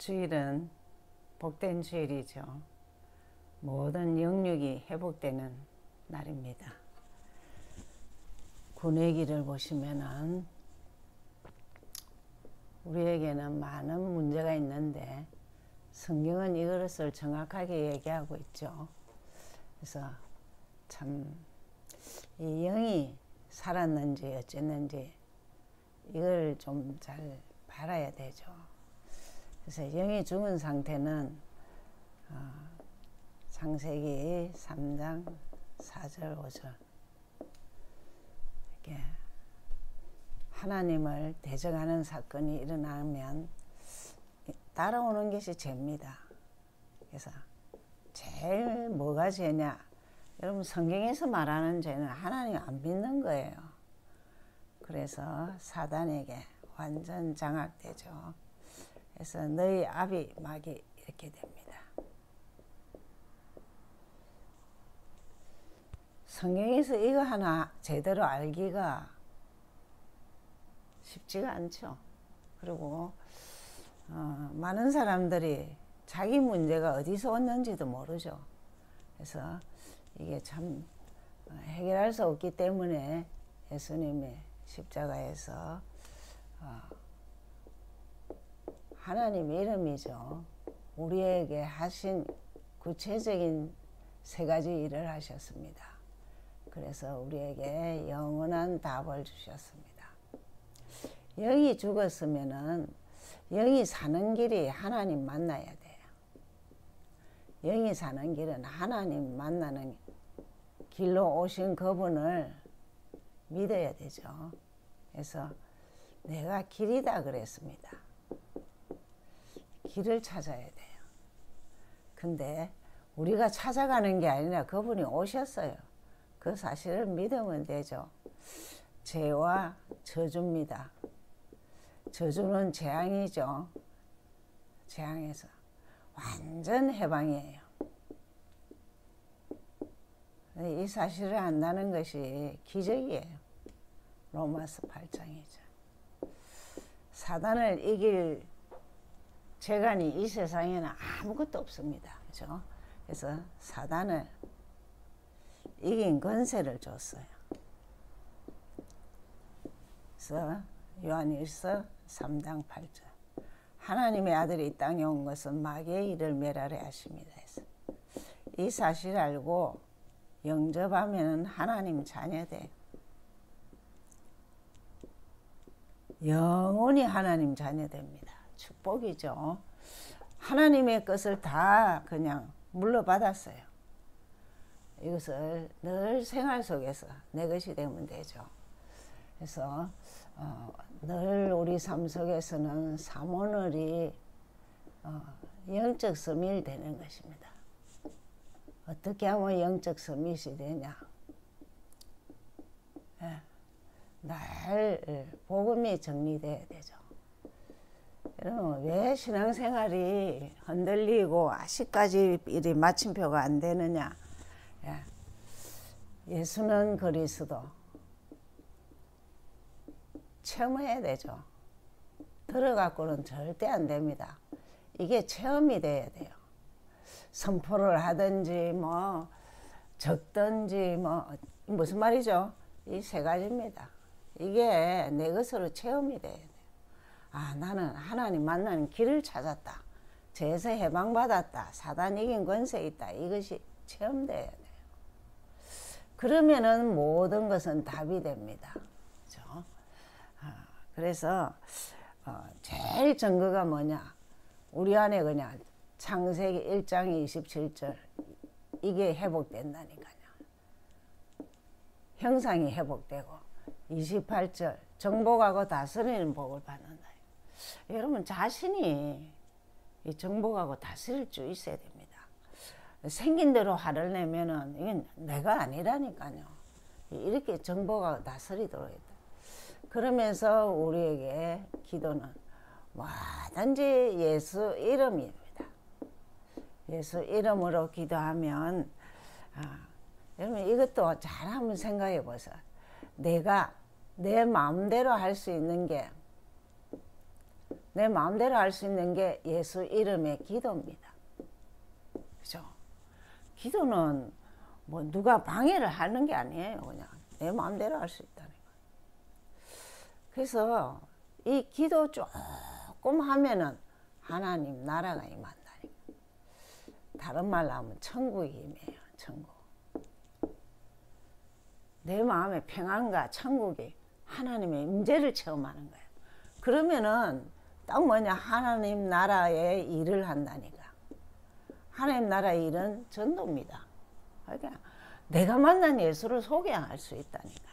주일은 복된 주일이죠. 모든 영육이 회복되는 날입니다. 군의기를 보시면은 우리에게는 많은 문제가 있는데 성경은 이것을 정확하게 얘기하고 있죠. 그래서 참 이 영이 살았는지 어쨌는지 이걸 좀 잘 봐야 되죠. 그래서 영이 죽은 상태는 창세기 3장 4절 5절 이렇게 하나님을 대적하는 사건이 일어나면 따라오는 것이 죄입니다. 그래서 제일 뭐가 죄냐? 여러분 성경에서 말하는 죄는 하나님 안 믿는 거예요. 그래서 사단에게 완전 장악되죠. 그래서 너희 아비 막이 이렇게 됩니다. 성경에서 이거 하나 제대로 알기가 쉽지가 않죠. 그리고 많은 사람들이 자기 문제가 어디서 왔는지도 모르죠. 그래서 이게 참 해결할 수 없기 때문에 예수님의 십자가에서 하나님의 이름이죠. 우리에게 하신 구체적인 세 가지 일을 하셨습니다. 그래서 우리에게 영원한 답을 주셨습니다. 영이 죽었으면은 영이 사는 길이 하나님 만나야 돼요. 영이 사는 길은 하나님 만나는 길로 오신 그분을 믿어야 되죠. 그래서 내가 길이다 그랬습니다. 길을 찾아야 돼요. 근데 우리가 찾아가는 게 아니라 그분이 오셨어요. 그 사실을 믿으면 되죠. 죄와 저주입니다. 저주는 재앙이죠. 재앙에서 완전 해방이에요. 이 사실을 안다는 것이 기적이에요. 로마서 8장이죠. 사단을 이길 재간이 이 세상에는 아무것도 없습니다. 그죠? 그래서 사단을 이긴 권세를 줬어요. 그래서 요한일서 3장 8절 하나님의 아들이 이 땅에 온 것은 마귀의 일을 멸하려 하십니다. 이 사실을 알고 영접하면 하나님 자녀 돼요. 영원히 하나님 자녀 됩니다. 축복이죠. 하나님의 것을 다 그냥 물러받았어요. 이것을 늘 생활 속에서 내 것이 되면 되죠. 그래서 늘 우리 삶 속에서는 삼오늘이 영적 서밋이 되는 것입니다. 어떻게 하면 영적 서밋이 되냐? 늘 복음이 정리돼야 되죠. 여러분 왜 신앙생활이 흔들리고 아직까지 이 마침표가 안 되느냐? 예수는 그리스도 체험해야 되죠. 들어갖고는 절대 안 됩니다. 이게 체험이 돼야 돼요. 선포를 하든지 뭐 적든지 뭐 무슨 말이죠? 이 세 가지입니다. 이게 내 것으로 체험이 돼야 돼요. 아, 나는 하나님 만나는 길을 찾았다. 죄에서 해방받았다. 사단 이긴 권세 있다. 이것이 체험돼야 돼요. 그러면은 모든 것은 답이 됩니다. 그렇죠? 그래서 제일 증거가 뭐냐? 우리 안에 그냥 창세기 1장 27절 이게 회복된다니까요. 형상이 회복되고 28절 정복하고 다스리는 복을 받는다. 여러분 자신이 이 정복하고 다스릴 줄 있어야 됩니다. 생긴 대로 화를 내면은 이건 내가 아니라니까요. 이렇게 정복하고 다스리도록 했다. 그러면서 우리에게 기도는 뭐든지 예수 이름입니다. 예수 이름으로 기도하면 여러분 이것도 잘 한번 생각해 보세요. 내가 내 마음대로 할 수 있는 게 내 마음대로 할 수 있는 게 예수 이름의 기도입니다. 그죠? 기도는 뭐 누가 방해를 하는 게 아니에요. 그냥 내 마음대로 할 수 있다는 거예요. 그래서 이 기도 조금 하면은 하나님 나라가 임한다니까. 다른 말로 하면 천국이 임해요. 천국. 내 마음의 평안과 천국이 하나님의 임재를 체험하는 거예요. 그러면은 딱 뭐냐, 하나님 나라의 일을 한다니까. 하나님 나라의 일은 전도입니다. 그러니까 내가 만난 예수를 소개할 수 있다니까.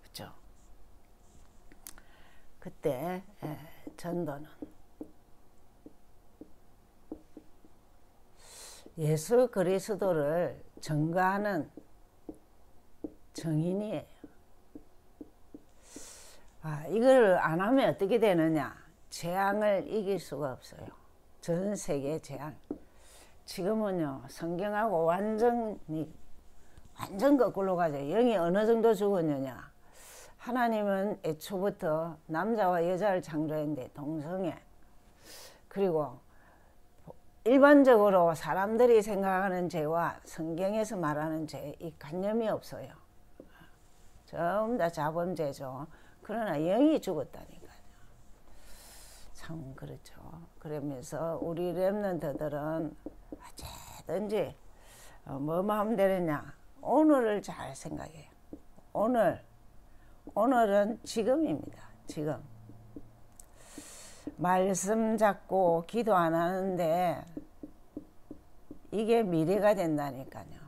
그렇죠? 그때 전도는 예수 그리스도를 전가하는 정인이에요. 이걸 안 하면 어떻게 되느냐? 재앙을 이길 수가 없어요. 전 세계 재앙. 지금은요, 성경하고 완전 거꾸로 가죠. 영이 어느 정도 죽었느냐? 하나님은 애초부터 남자와 여자를 창조했는데 동성애. 그리고 일반적으로 사람들이 생각하는 죄와 성경에서 말하는 죄, 이 관념이 없어요. 전부 다 자범죄죠. 그러나 영이 죽었다니까요. 참 그렇죠. 그러면서 우리 렘넌트들은 어쨌든지 뭐 마음 되느냐, 오늘을 잘 생각해요. 오늘은 지금입니다. 지금 말씀 잡고 기도 안 하는데 이게 미래가 된다니까요.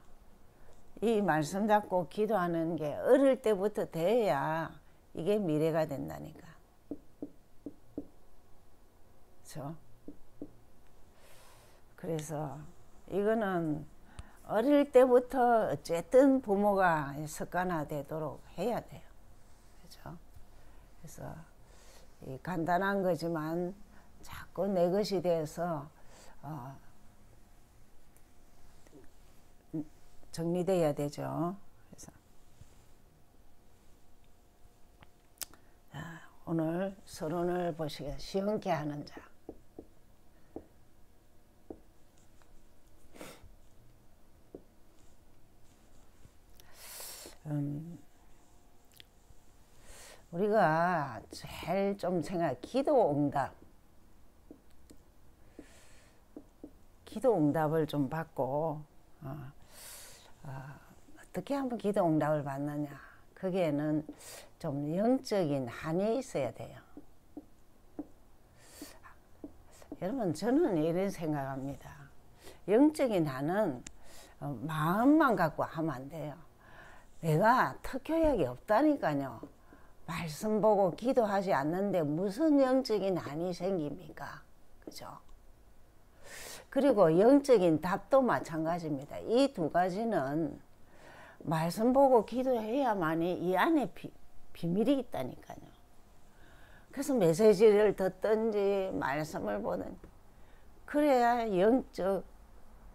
이 말씀 잡고 기도하는 게 어릴 때부터 돼야 이게 미래가 된다니까. 그렇죠? 그래서 이거는 어릴 때부터 어쨌든 부모가 습관화되도록 해야 돼요. 그렇죠? 그래서 이 간단한 거지만 자꾸 내 것이 돼서 정리돼야 되죠. 그래서 오늘 서론을 보시겠습니다. 시험케 하는 자. 우리가 제일 좀 기도 응답을 좀 받고 어떻게 하면 기도 응답을 받느냐, 거기에는 좀 영적인 한이 있어야 돼요. 여러분, 저는 이런 생각합니다. 영적인 한은 마음만 갖고 하면 안 돼요. 내가 특효약이 없다니까요. 말씀 보고 기도하지 않는데 무슨 영적인 한이 생깁니까? 그죠? 그리고 영적인 답도 마찬가지입니다. 이 두 가지는 말씀 보고 기도해야만이 이 안에 비밀이 있다니까요. 그래서 메시지를 듣든지 말씀을 보든지 그래야 영적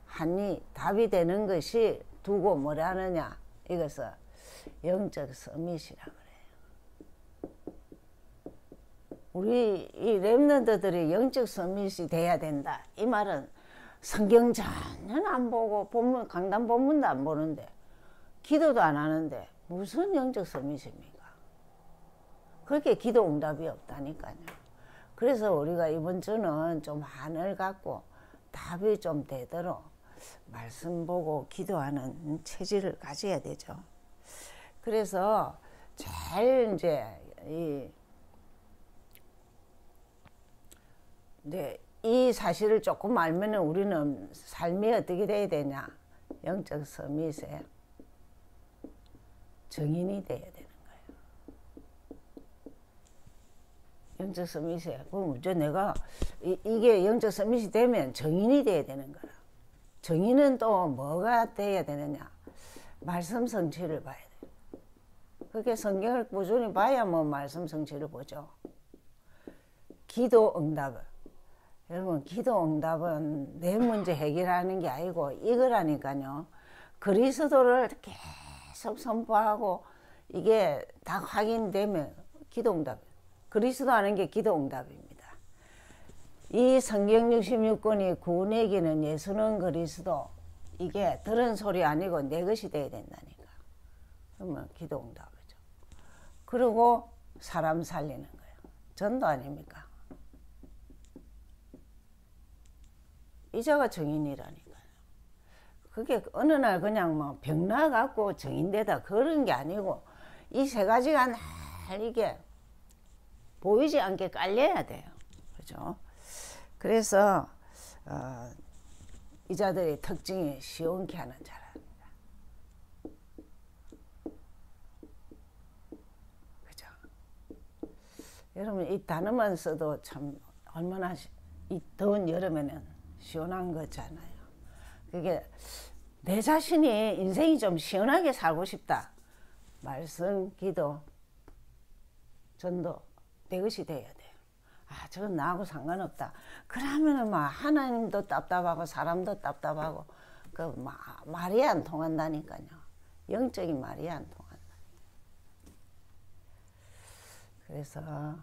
한이 답이 되는 것이, 두고 뭐라 하느냐, 이것을 영적 서밋이라 그래요. 우리 이 렘넌트들이 영적 서밋이 돼야 된다, 이 말은 성경 전혀 안 보고 본문, 강단 본문도 안 보는데 기도도 안 하는데 무슨 영적 서밋입니까? 그렇게 기도 응답이 없다니까요. 그래서 우리가 이번 주는 좀 한을 갖고 답이 좀 되도록 말씀 보고 기도하는 체질을 가져야 되죠. 그래서 제일 이 사실을 조금 알면 우리는 삶이 어떻게 돼야 되냐, 영적 서밋에 정인이 돼야 되는 거예요. 영적 서밋에, 그럼 내가 이게 영적 서밋이 되면 정인이 돼야 되는 거야. 정인은 또 뭐가 돼야 되느냐, 말씀 성취를 봐야 돼요. 그렇게 성경을 꾸준히 봐야 뭐 말씀 성취를 보죠. 기도 응답을, 여러분, 기도 응답은 내 문제 해결하는 게 아니고 이거라니까요. 그리스도를 계속 선포하고 이게 다 확인되면 기도 응답. 그리스도 하는 게 기도 응답입니다. 이 성경 66권이 구내기는 예수는 그리스도, 이게 들은 소리 아니고 내 것이 돼야 된다니까. 그러면 기도 응답이죠. 그리고 사람 살리는 거예요. 전도 아닙니까? 이자가 정인이라니까요. 그게 어느 날 그냥 뭐 병 나갖고 정인되다 그런 게 아니고 이 세 가지가 날 이게 보이지 않게 깔려야 돼요. 그죠? 그래서 이자들의 특징이 시원케 하는 자랍니다. 그죠? 여러분 이 단어만 써도 참 얼마나 이 더운 여름에는 시원한 거잖아요. 그게 내 자신이 인생이 좀 시원하게 살고 싶다. 말씀, 기도, 전도 내 것이 돼야 돼요. 아, 저건 나하고 상관없다. 그러면은 막 하나님도 답답하고 사람도 답답하고 그 말이 안 통한다니까요. 영적인 말이 안 통한다. 그래서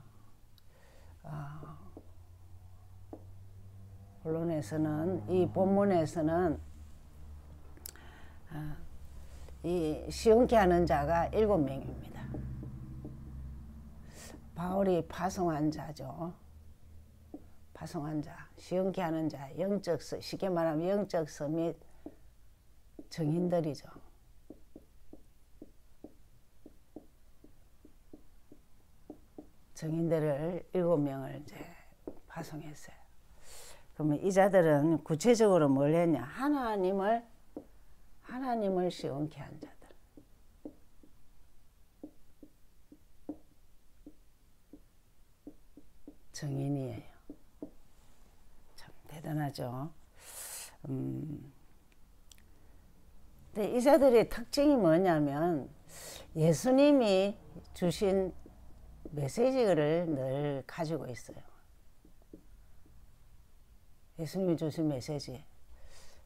본론에서는 이 본문에서는 이 시온케 하는 자가 7명입니다. 바울이 파송한 자죠. 파송한 자, 시온케 하는 자, 영적 쉽게 말하면 영적 서밋 정인들이죠. 정인들을 7명을 이제 파송했어요. 그러면 이 자들은 구체적으로 뭘 했냐? 하나님을 시온케 한 자들. 정인이에요. 참 대단하죠. 근데 이 자들의 특징이 뭐냐면 예수님이 주신 메시지를 늘 가지고 있어요. 예수님이 주신 메시지.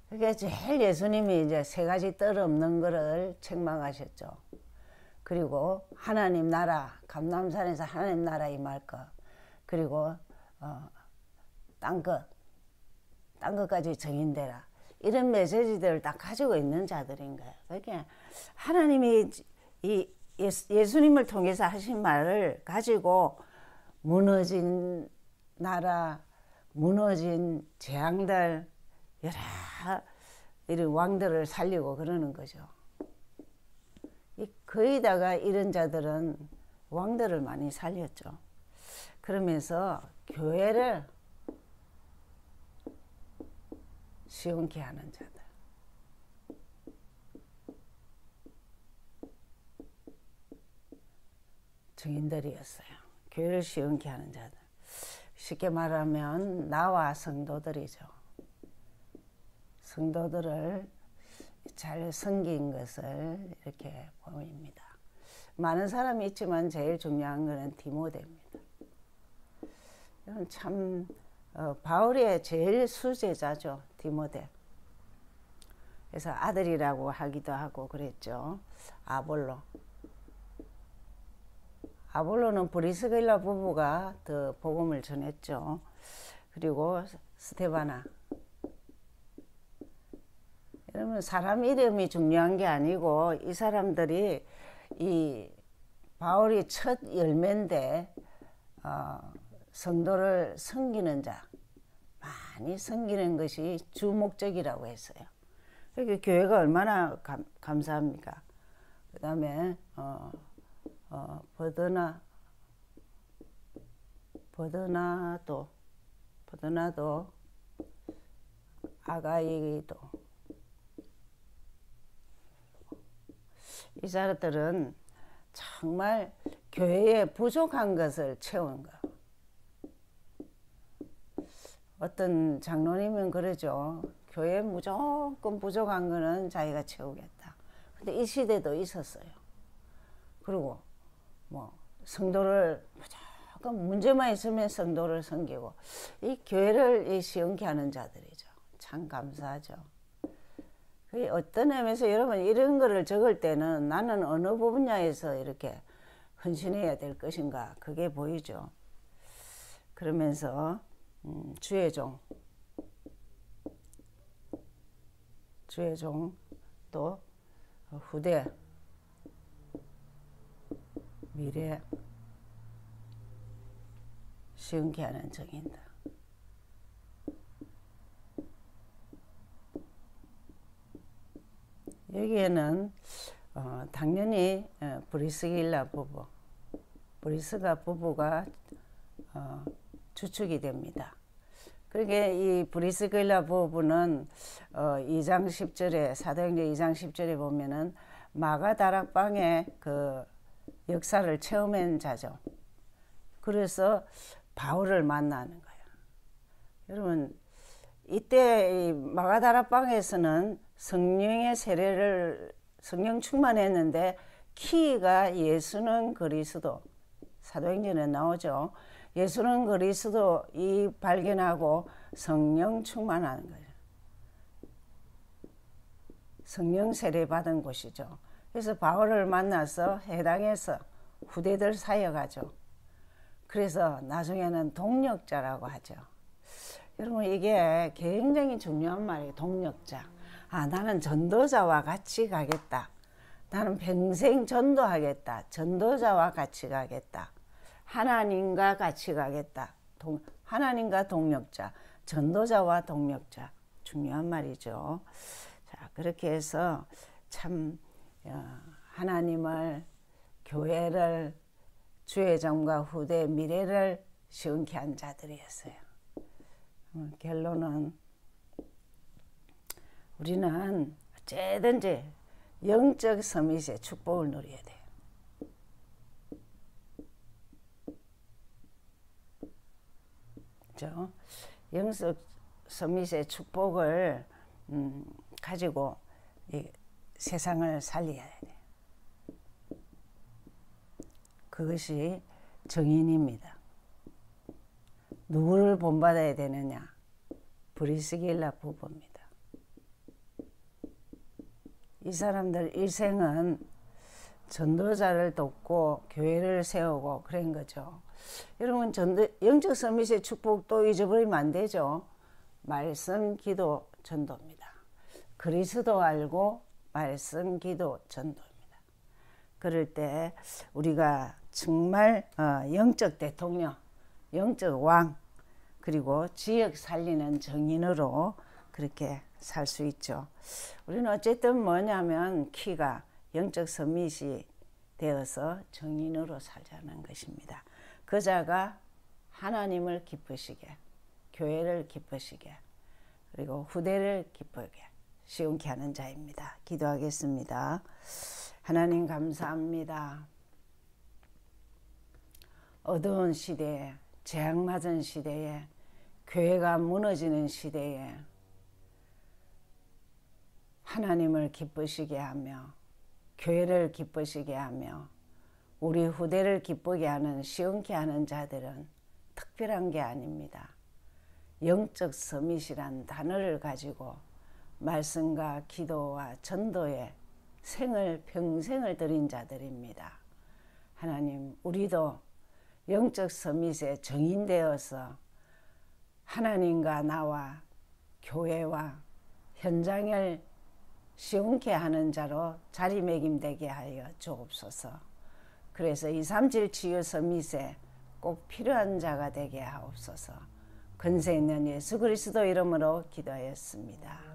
그게 제일 예수님이 이제 세 가지 뜰 없는 거를 책망하셨죠. 그리고 하나님 나라, 감람산에서 하나님 나라 임할 것. 그리고 딴 것까지 정인되라. 이런 메시지들을 다 가지고 있는 자들인 거예요. 그러니까 하나님이 예수님을 통해서 하신 말을 가지고 무너진 나라, 무너진 재앙들, 여러 이런 왕들을 살리고 그러는 거죠. 거의다가 이런 자들은 왕들을 많이 살렸죠. 그러면서 교회를 시온케 하는 자들. 증인들이었어요. 교회를 시온케 하는 자들. 쉽게 말하면 나와 성도들이죠. 성도들을 잘 섬긴 것을 이렇게 보입니다. 많은 사람이 있지만 제일 중요한 것은 디모데입니다. 이건 참 바울의 제일 수제자죠. 디모데. 그래서 아들이라고 하기도 하고 그랬죠. 아볼로는 브리스길라 부부가 더 복음을 전했죠. 그리고 스테바나. 여러분 사람 이름이 중요한 게 아니고 이 사람들이 이 바울이 첫 열매인데 성도를 섬기는 자, 많이 섬기는 것이 주 목적이라고 했어요. 그러니까 교회가 얼마나 감사합니까? 그 다음에 버드나도 아가이도 이 사람들은 정말 교회에 부족한 것을 채운 거. 어떤 장로님은 그러죠. 교회에 무조건 부족한 거는 자기가 채우겠다. 근데 이 시대도 있었어요. 그리고 뭐 성도를 무조건 문제만 있으면 성도를 섬기고 이 교회를 시원케 하는 자들이죠. 참 감사하죠. 어떤 의미에서 여러분 이런 거를 적을 때는 나는 어느 분야에서 이렇게 헌신해야 될 것인가 그게 보이죠. 그러면서 주의 종, 또 후대, 미래, 시은케 하는 정인다. 여기에는 당연히 브리스길라 부부, 브리스가 부부가 주축이 됩니다. 그러니까 이 브리스길라 부부는 2장 10절에 사도행전 2장 10절에 보면은 마가다락방의 그 역사를 체험한 자죠. 그래서 바울을 만나는 거예요. 여러분 이때 이 마가다락방에서는 성령의 세례를 성령 충만했는데 키가 예수는 그리스도, 사도행전에 나오죠. 예수는 그리스도 이 발견하고 성령 충만하는 거예요. 성령 세례 받은 곳이죠. 그래서 바울을 만나서 해당해서 후대들 사역하죠. 그래서 나중에는 동력자라고 하죠. 여러분 이게 굉장히 중요한 말이에요. 동력자. 나는 전도자와 같이 가겠다. 나는 평생 전도하겠다. 전도자와 같이 가겠다. 하나님과 같이 가겠다. 하나님과 동력자, 전도자와 동력자. 중요한 말이죠. 자, 그렇게 해서 참 하나님을, 교회를, 주의 종과 후대, 미래를 시원케 한 자들이었어요. 결론은 우리는 어쨌든지 영적 서밋의 축복을 누려야 돼요. 그렇죠? 영적 서밋의 축복을 가지고 이 세상을 살려야 돼요. 그것이 정인입니다. 누구를 본받아야 되느냐? 브리스길라 부부입니다. 이 사람들 일생은 전도자를 돕고 교회를 세우고 그런 거죠. 여러분 영적 서밋의 축복도 잊어버리면 안 되죠. 말씀, 기도, 전도입니다. 그리스도 알고 말씀, 기도, 전도입니다. 그럴 때 우리가 정말 영적 대통령, 영적 왕, 그리고 지역 살리는 정인으로 그렇게 살 수 있죠. 우리는 어쨌든 뭐냐면 키가 영적 서밋이 되어서 정인으로 살자는 것입니다. 그 자가 하나님을 기쁘시게, 교회를 기쁘시게, 그리고 후대를 기쁘게 시원케 하는 자입니다. 기도하겠습니다. 하나님 감사합니다. 어두운 시대에, 재앙맞은 시대에, 교회가 무너지는 시대에 하나님을 기쁘시게 하며 교회를 기쁘시게 하며 우리 후대를 기쁘게 하는 시원케 하는 자들은 특별한 게 아닙니다. 영적 서밋이란 단어를 가지고 말씀과 기도와 전도에 평생을 들인 자들입니다. 하나님, 우리도 영적 서밋의 정인되어서 하나님과 나와 교회와 현장을 시원케 하는 자로 자리매김되게 하여 주옵소서. 그래서 237 치유 서밋에 꼭 필요한 자가 되게 하옵소서. 근세 있는 예수 그리스도 이름으로 기도하였습니다.